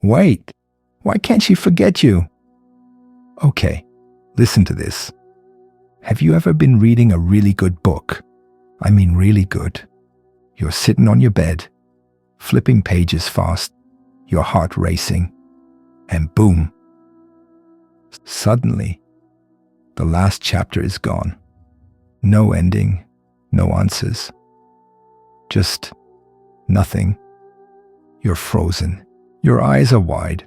Wait, why can't she forget you? Okay, listen to this. Have you ever been reading a really good book? I mean really good. You're sitting on your bed, flipping pages fast, your heart racing, and boom. Suddenly, the last chapter is gone. No ending, no answers. Just nothing. You're frozen. Your eyes are wide.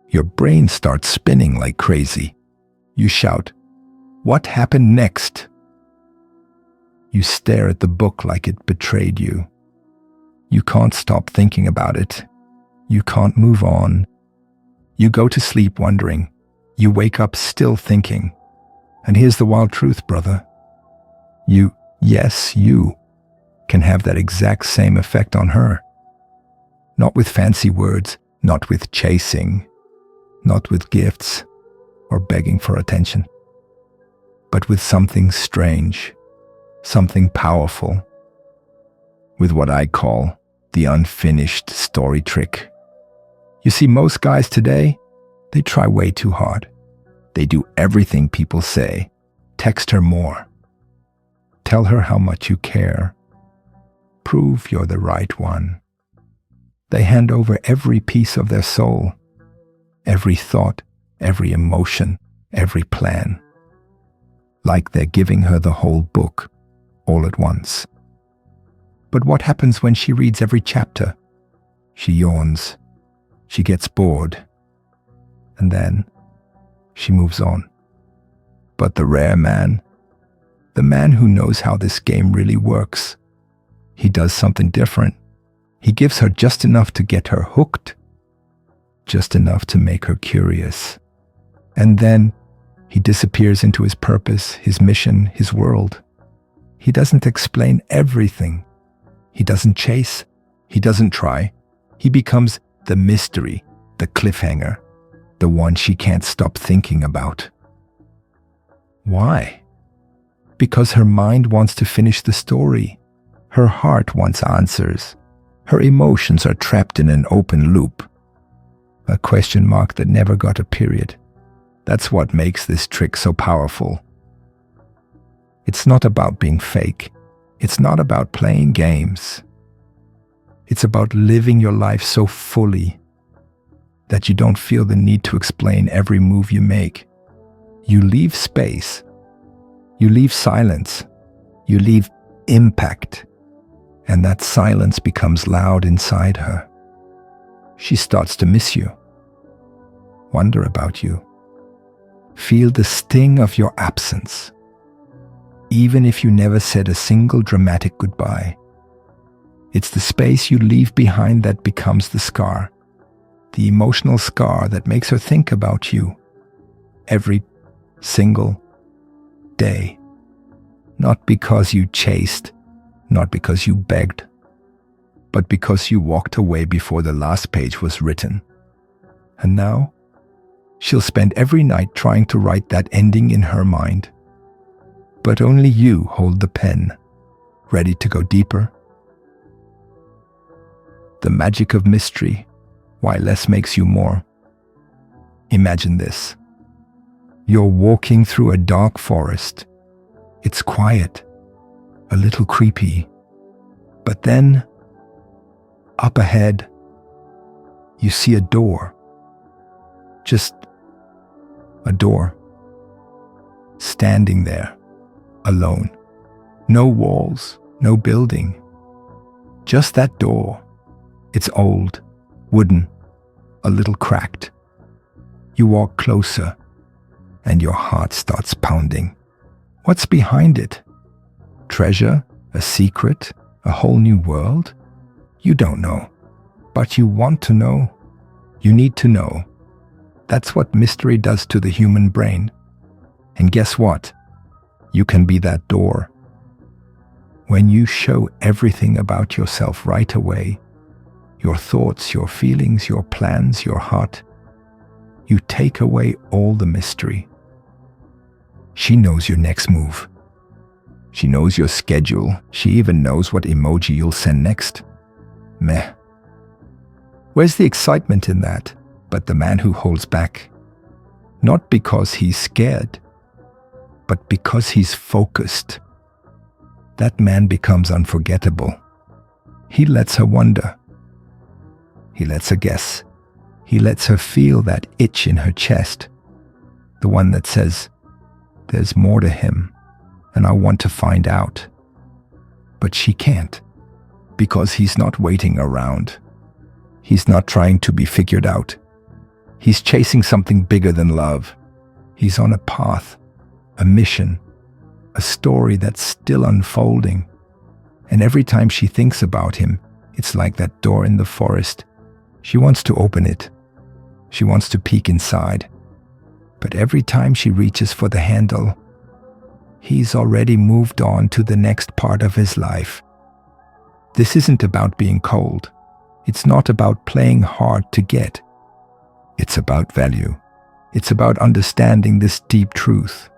Your brain starts spinning like crazy. You shout, "What happened next?" You stare at the book like it betrayed you. You can't stop thinking about it. You can't move on. You go to sleep wondering. You wake up still thinking. And here's the wild truth, brother. You can have that exact same effect on her. Not with fancy words, not with chasing, not with gifts or begging for attention, but with something strange, something powerful, with what I call the unfinished story trick. You see, most guys today, they try way too hard. They do everything people say. Text her more. Tell her how much you care. Prove you're the right one. They hand over every piece of their soul, every thought, every emotion, every plan, like they're giving her the whole book, all at once. But what happens when she reads every chapter? She yawns, she gets bored, and then she moves on. But the rare man, the man who knows how this game really works, he does something different. He gives her just enough to get her hooked, just enough to make her curious. And then he disappears into his purpose, his mission, his world. He doesn't explain everything. He doesn't chase. He doesn't try. He becomes the mystery, the cliffhanger, the one she can't stop thinking about. Why? Because her mind wants to finish the story. Her heart wants answers. Her emotions are trapped in an open loop. A question mark that never got a period. That's what makes this trick so powerful. It's not about being fake. It's not about playing games. It's about living your life so fully that you don't feel the need to explain every move you make. You leave space. You leave silence. You leave impact. And that silence becomes loud inside her. She starts to miss you, wonder about you, feel the sting of your absence, even if you never said a single dramatic goodbye. It's the space you leave behind that becomes the scar, the emotional scar that makes her think about you every single day. Not because you chased, not because you begged, but because you walked away before the last page was written. And now, she'll spend every night trying to write that ending in her mind. But only you hold the pen, ready to go deeper. The magic of mystery, why less makes you more. Imagine this. You're walking through a dark forest. It's quiet, a little creepy. But then, up ahead, you see a door. Just a door. Standing there, alone. No walls, no building. Just that door. It's old, wooden, a little cracked. You walk closer, and your heart starts pounding. What's behind it? Treasure? A secret? A whole new world? You don't know, but you want to know. You need to know. That's what mystery does to the human brain. And guess what? You can be that door. When you show everything about yourself right away, your thoughts, your feelings, your plans, your heart, you take away all the mystery. She knows your next move. She knows your schedule. She even knows what emoji you'll send next. Meh. Where's the excitement in that? But the man who holds back, not because he's scared, but because he's focused, that man becomes unforgettable. He lets her wonder. He lets her guess. He lets her feel that itch in her chest, the one that says, there's more to him, and I want to find out. But she can't, because he's not waiting around. He's not trying to be figured out. He's chasing something bigger than love. He's on a path, a mission, a story that's still unfolding. And every time she thinks about him, it's like that door in the forest. She wants to open it. She wants to peek inside. But every time she reaches for the handle, he's already moved on to the next part of his life. This isn't about being cold. It's not about playing hard to get. It's about value. It's about understanding this deep truth.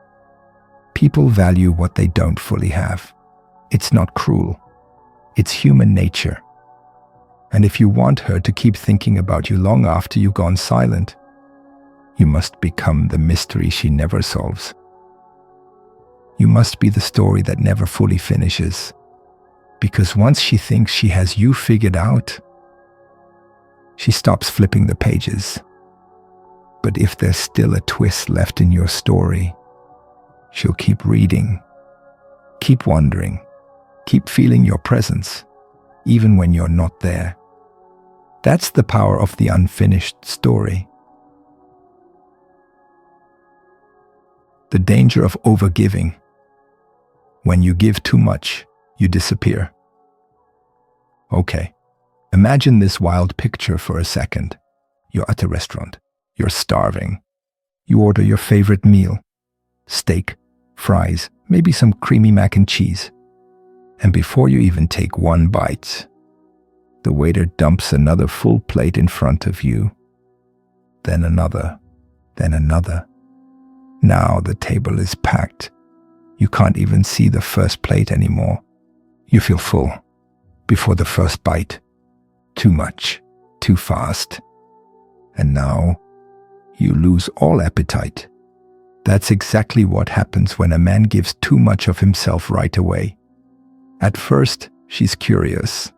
People value what they don't fully have. It's not cruel. It's human nature. And if you want her to keep thinking about you long after you've gone silent, you must become the mystery she never solves. You must be the story that never fully finishes. Because once she thinks she has you figured out, she stops flipping the pages. But if there's still a twist left in your story, she'll keep reading, keep wondering, keep feeling your presence, even when you're not there. That's the power of the unfinished story. The danger of overgiving. When you give too much, you disappear. Okay, imagine this wild picture for a second. You're at a restaurant. You're starving. You order your favorite meal. Steak, fries, maybe some creamy mac and cheese. And before you even take one bite, the waiter dumps another full plate in front of you. Then another, then another. Now the table is packed. You can't even see the first plate anymore. You feel full before the first bite. Too much, too fast. And now you lose all appetite. That's exactly what happens when a man gives too much of himself right away. At first, she's curious.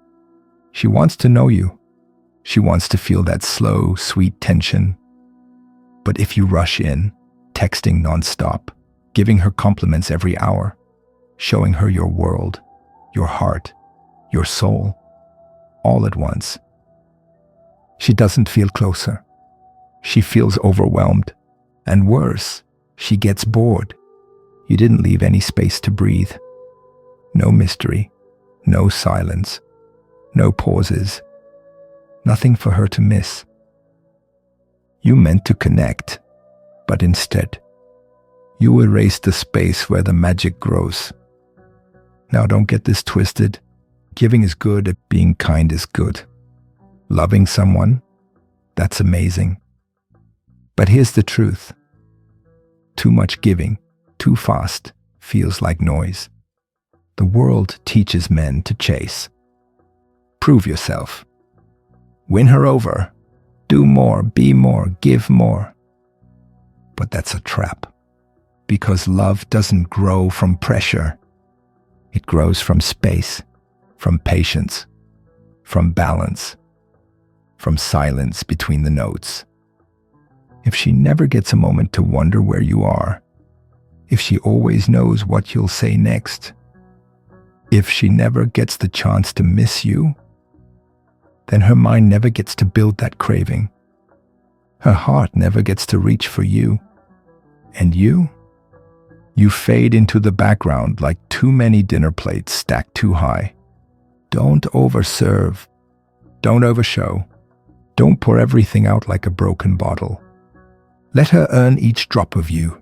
She wants to know you. She wants to feel that slow, sweet tension. But if you rush in, texting nonstop, giving her compliments every hour, showing her your world, your heart, your soul, all at once, she doesn't feel closer. She feels overwhelmed. And worse, she gets bored. You didn't leave any space to breathe. No mystery, no silence, no pauses, nothing for her to miss. You meant to connect, but instead, you erased the space where the magic grows. Now don't get this twisted. Giving is good, being kind is good. Loving someone, that's amazing. But here's the truth. Too much giving, too fast, feels like noise. The world teaches men to chase. Prove yourself. Win her over. Do more, be more, give more. But that's a trap. Because love doesn't grow from pressure. It grows from space, from patience, from balance, from silence between the notes. If she never gets a moment to wonder where you are, if she always knows what you'll say next, if she never gets the chance to miss you, then her mind never gets to build that craving. Her heart never gets to reach for you. And you fade into the background like too many dinner plates stacked too high. Don't overserve. Don't overshow. Don't pour everything out like a broken bottle. Let her earn each drop of you.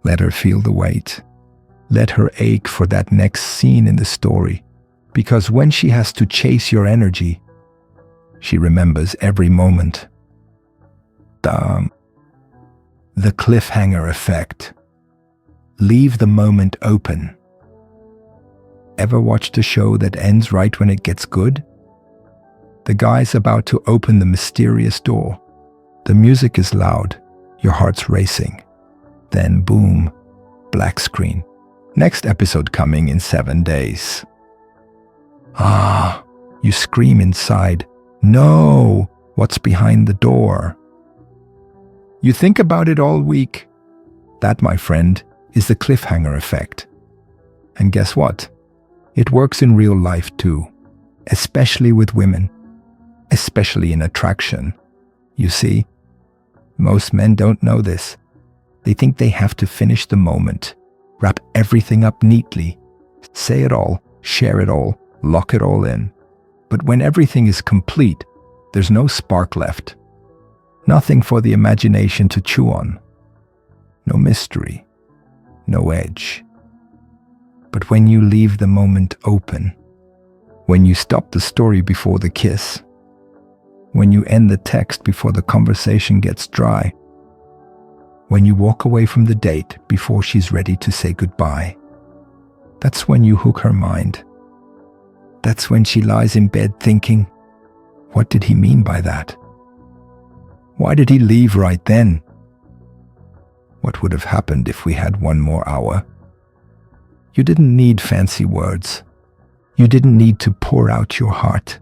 Let her feel the weight. Let her ache for that next scene in the story. Because when she has to chase your energy, she remembers every moment. The cliffhanger effect. Leave the moment open. Ever watched a show that ends right when it gets good? The guy's about to open the mysterious door, The music is loud, your heart's racing. Then boom, black screen. Next episode coming in 7 days. Ah, you scream inside. No, what's behind the door? You think about it all week. That, my friend, is the cliffhanger effect. And guess what? It works in real life too, especially with women, especially in attraction. You see, most men don't know this. They think they have to finish the moment, wrap everything up neatly, say it all, share it all, lock it all in. But when everything is complete, there's no spark left. Nothing for the imagination to chew on. No mystery, no edge. But when you leave the moment open, when you stop the story before the kiss, when you end the text before the conversation gets dry, when you walk away from the date before she's ready to say goodbye, that's when you hook her mind. That's when she lies in bed thinking, what did he mean by that? Why did he leave right then? What would have happened if we had one more hour? You didn't need fancy words. You didn't need to pour out your heart.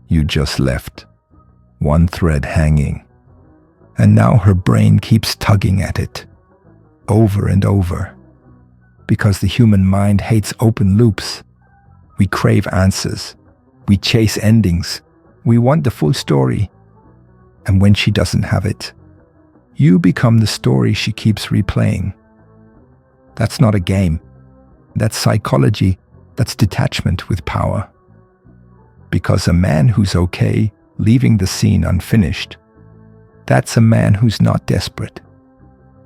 You just left, one thread hanging. And now her brain keeps tugging at it, over and over. Because the human mind hates open loops. We crave answers. We chase endings. We want the full story. And when she doesn't have it, you become the story she keeps replaying. That's not a game. That's psychology. That's detachment with power. Because a man who's okay leaving the scene unfinished, that's a man who's not desperate.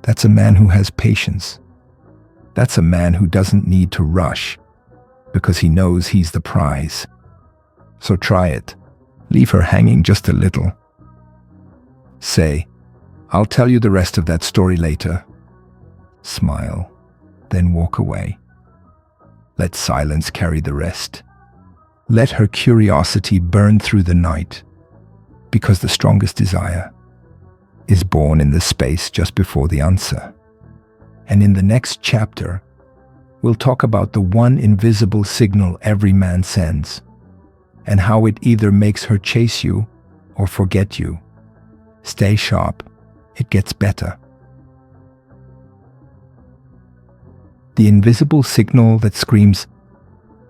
That's a man who has patience. That's a man who doesn't need to rush because he knows he's the prize. So try it. Leave her hanging just a little. Say, I'll tell you the rest of that story later. Smile, then walk away. Let silence carry the rest. Let her curiosity burn through the night, because the strongest desire is born in the space just before the answer. And in the next chapter, we'll talk about the one invisible signal every man sends, and how it either makes her chase you or forget you. Stay sharp, it gets better. The invisible signal that screams,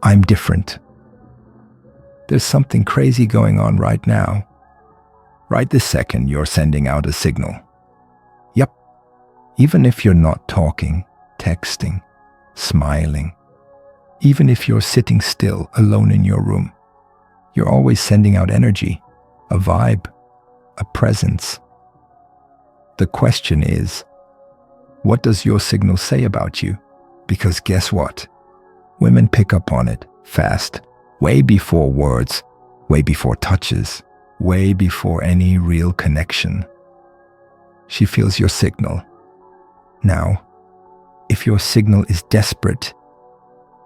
I'm different. There's something crazy going on right now. Right this second, you're sending out a signal. Yep. Even if you're not talking, texting, smiling, even if you're sitting still alone in your room, you're always sending out energy, a vibe, a presence. The question is, what does your signal say about you? Because guess what? Women pick up on it fast, way before words, way before touches, way before any real connection. She feels your signal. Now, if your signal is desperate,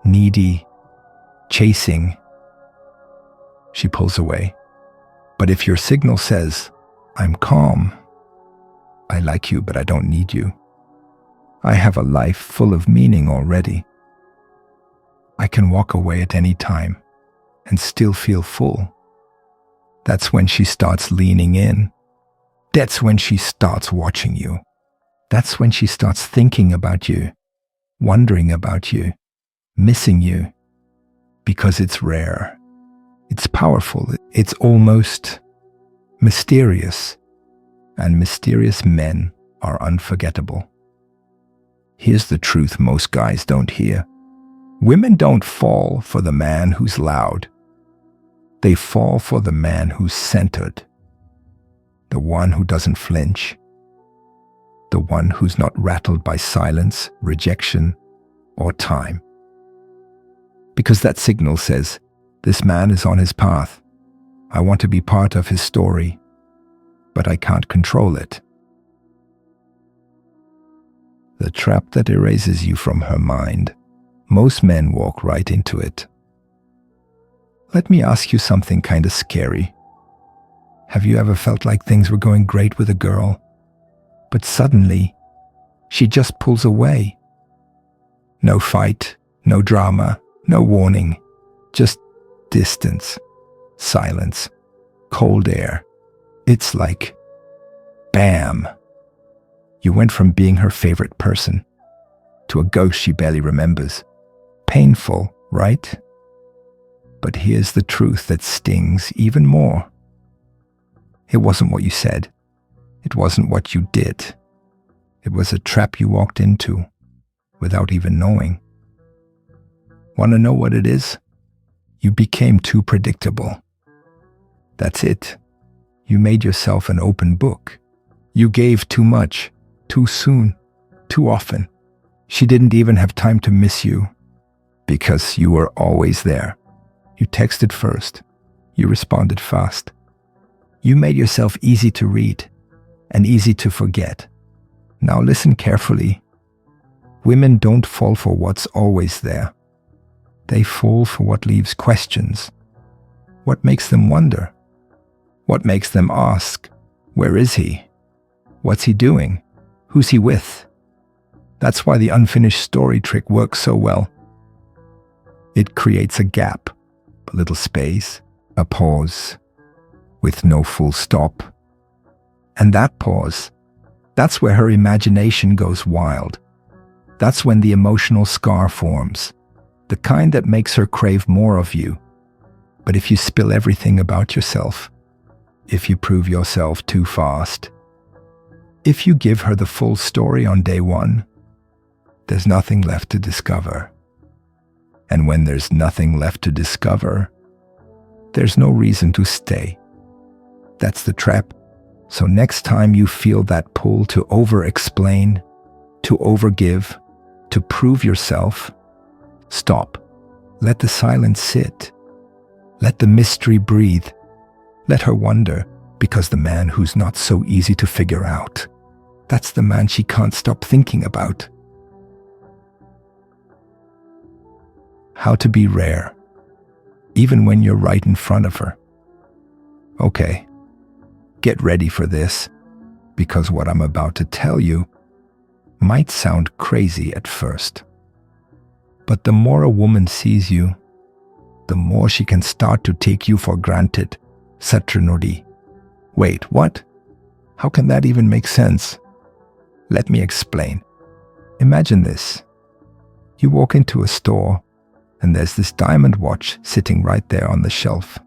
needy, chasing, she pulls away. But if your signal says, I'm calm, I like you but I don't need you, I have a life full of meaning already, I can walk away at any time and still feel full, that's when she starts leaning in. That's when she starts watching you. That's when she starts thinking about you, wondering about you, missing you, because it's rare. It's powerful. It's almost mysterious. And mysterious men are unforgettable. Here's the truth most guys don't hear. Women don't fall for the man who's loud. They fall for the man who's centered. The one who doesn't flinch. The one who's not rattled by silence, rejection, or time. Because that signal says, this man is on his path. I want to be part of his story, but I can't control it. The trap that erases you from her mind, most men walk right into it. Let me ask you something kind of scary. Have you ever felt like things were going great with a girl, but suddenly she just pulls away? No fight, no drama, no warning, just distance, silence, cold air. It's like, bam! You went from being her favorite person to a ghost she barely remembers. Painful, right? But here's the truth that stings even more. It wasn't what you said. It wasn't what you did. It was a trap you walked into without even knowing. Want to know what it is? You became too predictable. That's it. You made yourself an open book. You gave too much, too soon, too often. She didn't even have time to miss you because you were always there. You texted first. You responded fast. You made yourself easy to read and easy to forget. Now listen carefully. Women don't fall for what's always there. They fall for what leaves questions. What makes them wonder? What makes them ask, where is he? What's he doing? Who's he with? That's why the unfinished story trick works so well. It creates a gap, a little space, a pause, with no full stop. And that pause, that's where her imagination goes wild. That's when the emotional scar forms, the kind that makes her crave more of you. But if you spill everything about yourself, if you prove yourself too fast, if you give her the full story on day one, there's nothing left to discover. And when there's nothing left to discover, there's no reason to stay. That's the trap. So next time you feel that pull to over-explain, to overgive, to prove yourself, stop. Let the silence sit. Let the mystery breathe. Let her wonder, because the man who's not so easy to figure out, that's the man she can't stop thinking about. How to be rare, even when you're right in front of her. Okay, get ready for this, because what I'm about to tell you might sound crazy at first. But the more a woman sees you, the more she can start to take you for granted. Satranodi. Wait, what? How can that even make sense? Let me explain. Imagine this. You walk into a store, and there's this diamond watch sitting right there on the shelf.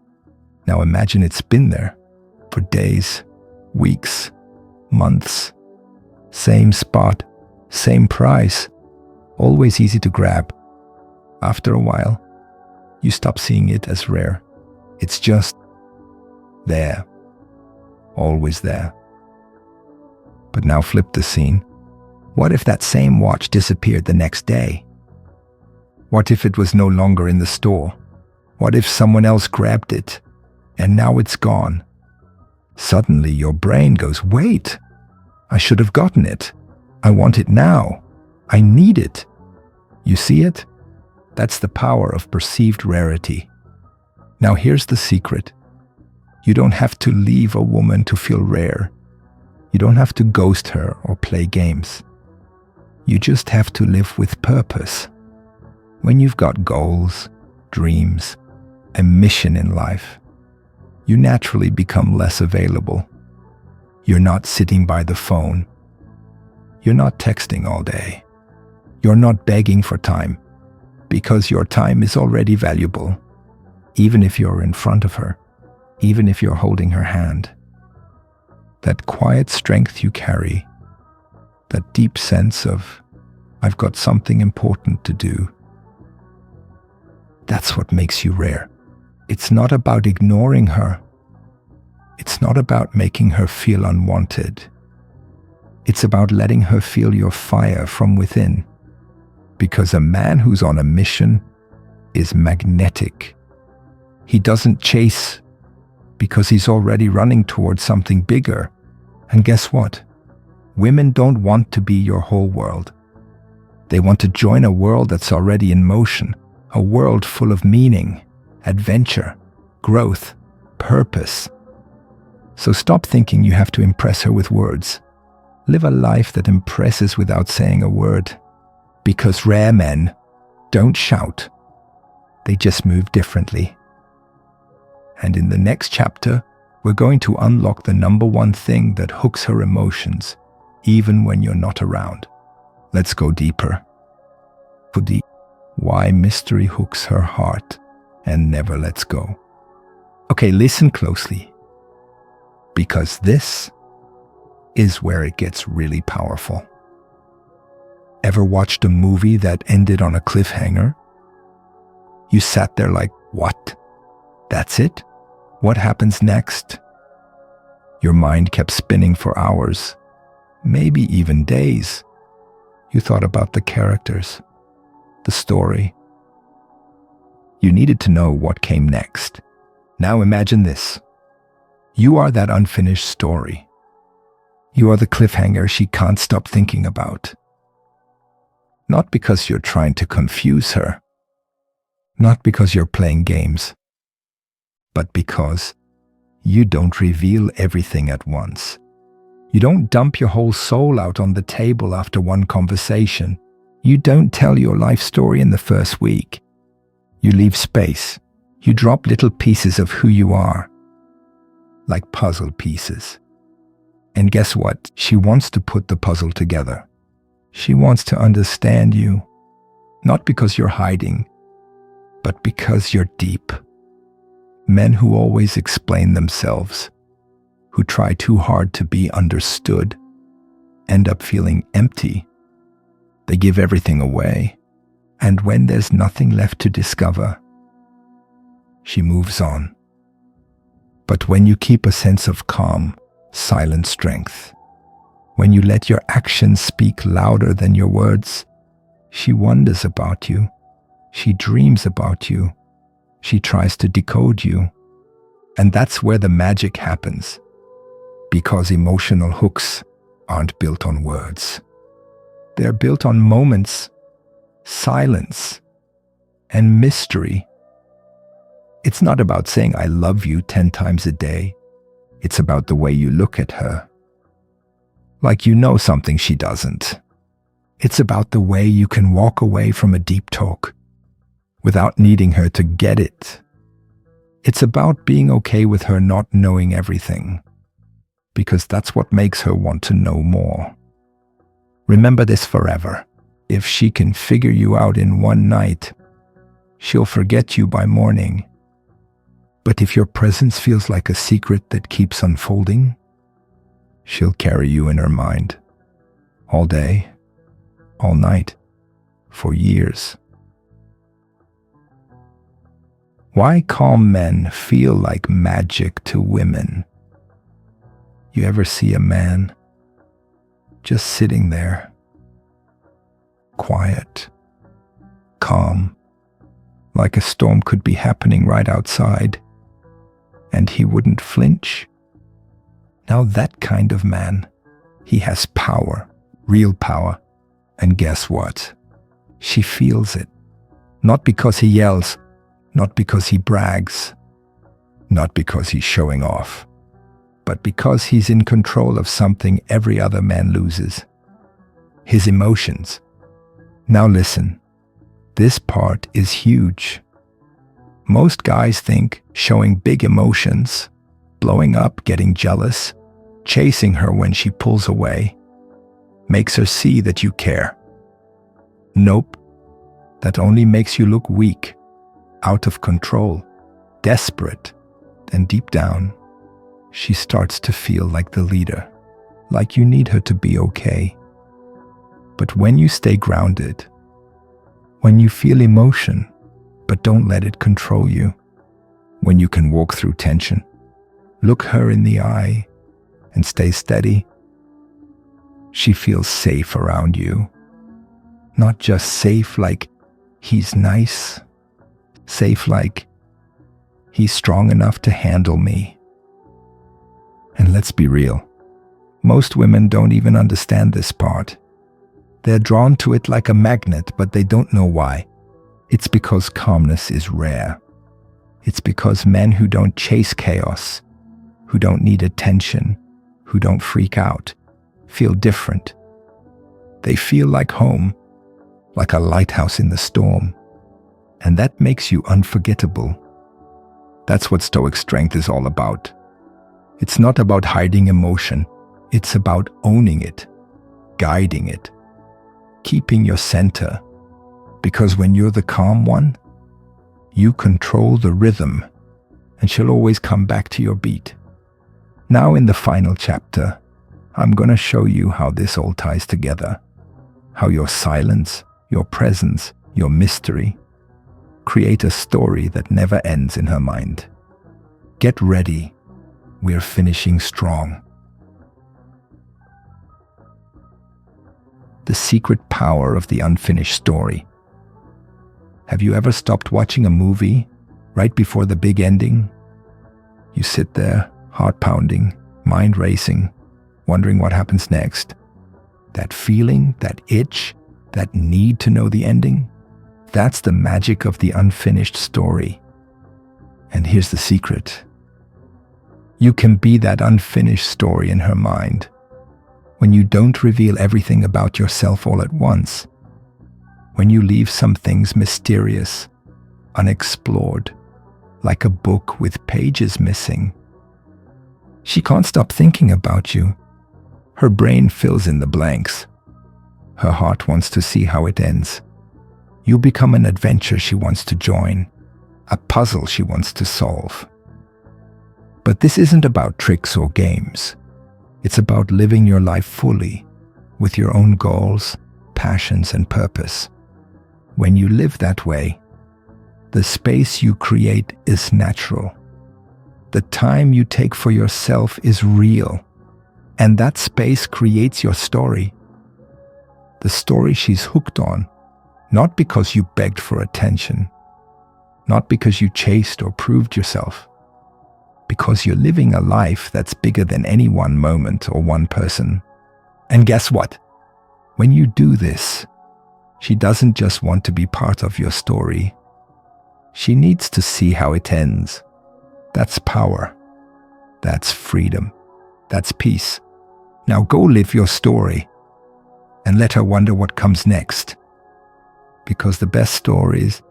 Now imagine it's been there for days, weeks, months. Same spot, same price, always easy to grab. After a while, you stop seeing it as rare. It's just there, always there. But now flip the scene. What if that same watch disappeared the next day? What if it was no longer in the store? What if someone else grabbed it and now it's gone? Suddenly your brain goes, wait, I should have gotten it. I want it now. I need it. You see it? That's the power of perceived rarity. Now here's the secret. You don't have to leave a woman to feel rare. You don't have to ghost her or play games. You just have to live with purpose. When you've got goals, dreams, a mission in life, you naturally become less available. You're not sitting by the phone. You're not texting all day. You're not begging for time, because your time is already valuable, even if you're in front of her, even if you're holding her hand. That quiet strength you carry, that deep sense of, I've got something important to do, that's what makes you rare. It's not about ignoring her. It's not about making her feel unwanted. It's about letting her feel your fire from within. Because a man who's on a mission is magnetic. He doesn't chase because he's already running towards something bigger. And guess what? Women don't want to be your whole world. They want to join a world that's already in motion, a world full of meaning, adventure, growth, purpose. So stop thinking you have to impress her with words. Live a life that impresses without saying a word. Because rare men don't shout. They just move differently. And in the next chapter, we're going to unlock the number one thing that hooks her emotions, even when you're not around. Let's go deeper. For the why mystery hooks her heart and never lets go. Okay, listen closely. Because this is where it gets really powerful. Ever watched a movie that ended on a cliffhanger? You sat there like, what? That's it? What happens next? Your mind kept spinning for hours, maybe even days. You thought about the characters, the story. You needed to know what came next. Now imagine this. You are that unfinished story. You are the cliffhanger she can't stop thinking about. Not because you're trying to confuse her. Not because you're playing games. But because you don't reveal everything at once. You don't dump your whole soul out on the table after one conversation. You don't tell your life story in the first week. You leave space. You drop little pieces of who you are, like puzzle pieces. And guess what? She wants to put the puzzle together. She wants to understand you, not because you're hiding, but because you're deep. Men who always explain themselves, who try too hard to be understood, end up feeling empty. They give everything away, and when there's nothing left to discover, she moves on. But when you keep a sense of calm, silent strength, when you let your actions speak louder than your words, she wonders about you. She dreams about you. She tries to decode you. And that's where the magic happens. Because emotional hooks aren't built on words. They're built on moments, silence, and mystery. It's not about saying I love you 10 times a day. It's about the way you look at her. Like you know something she doesn't. It's about the way you can walk away from a deep talk without needing her to get it. It's about being okay with her not knowing everything, because that's what makes her want to know more. Remember this forever. If she can figure you out in one night, she'll forget you by morning. But if your presence feels like a secret that keeps unfolding, she'll carry you in her mind. All day, all night, for years. Why calm men feel like magic to women? You ever see a man just sitting there, quiet, calm, like a storm could be happening right outside, and he wouldn't flinch? Now that kind of man, he has power, real power. And guess what? She feels it. Not because he yells, not because he brags, not because he's showing off, but because he's in control of something every other man loses. His emotions. Now listen, this part is huge. Most guys think showing big emotions, blowing up, getting jealous, chasing her when she pulls away, makes her see that you care. Nope, that only makes you look weak, out of control, desperate, and deep down, she starts to feel like the leader, like you need her to be okay. But when you stay grounded, when you feel emotion, but don't let it control you, when you can walk through tension, look her in the eye, and stay steady, she feels safe around you. Not just safe like he's nice, safe like he's strong enough to handle me. And let's be real, most women don't even understand this part. They're drawn to it like a magnet, but they don't know why. It's because calmness is rare. It's because men who don't chase chaos, who don't need attention, who don't freak out, feel different. They feel like home, like a lighthouse in the storm. And that makes you unforgettable. That's what Stoic strength is all about. It's not about hiding emotion. It's about owning it, guiding it, keeping your center. Because when you're the calm one, you control the rhythm, and she'll always come back to your beat. Now in the final chapter, I'm going to show you how this all ties together. How your silence, your presence, your mystery create a story that never ends in her mind. Get ready. We're finishing strong. The secret power of the unfinished story. Have you ever stopped watching a movie right before the big ending? You sit there, heart pounding, mind racing, wondering what happens next. That feeling, that itch, that need to know the ending, that's the magic of the unfinished story. And here's the secret. You can be that unfinished story in her mind when you don't reveal everything about yourself all at once, when you leave some things mysterious, unexplored, like a book with pages missing. She can't stop thinking about you. Her brain fills in the blanks. Her heart wants to see how it ends. You become an adventure she wants to join, a puzzle she wants to solve. But this isn't about tricks or games. It's about living your life fully, with your own goals, passions, and purpose. When you live that way, the space you create is natural. The time you take for yourself is real, and that space creates your story. The story she's hooked on, not because you begged for attention, not because you chased or proved yourself, because you're living a life that's bigger than any one moment or one person. And guess what? When you do this, she doesn't just want to be part of your story. She needs to see how it ends. That's power. That's freedom. That's peace. Now go live your story and let her wonder what comes next. Because the best stories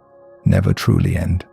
never truly end.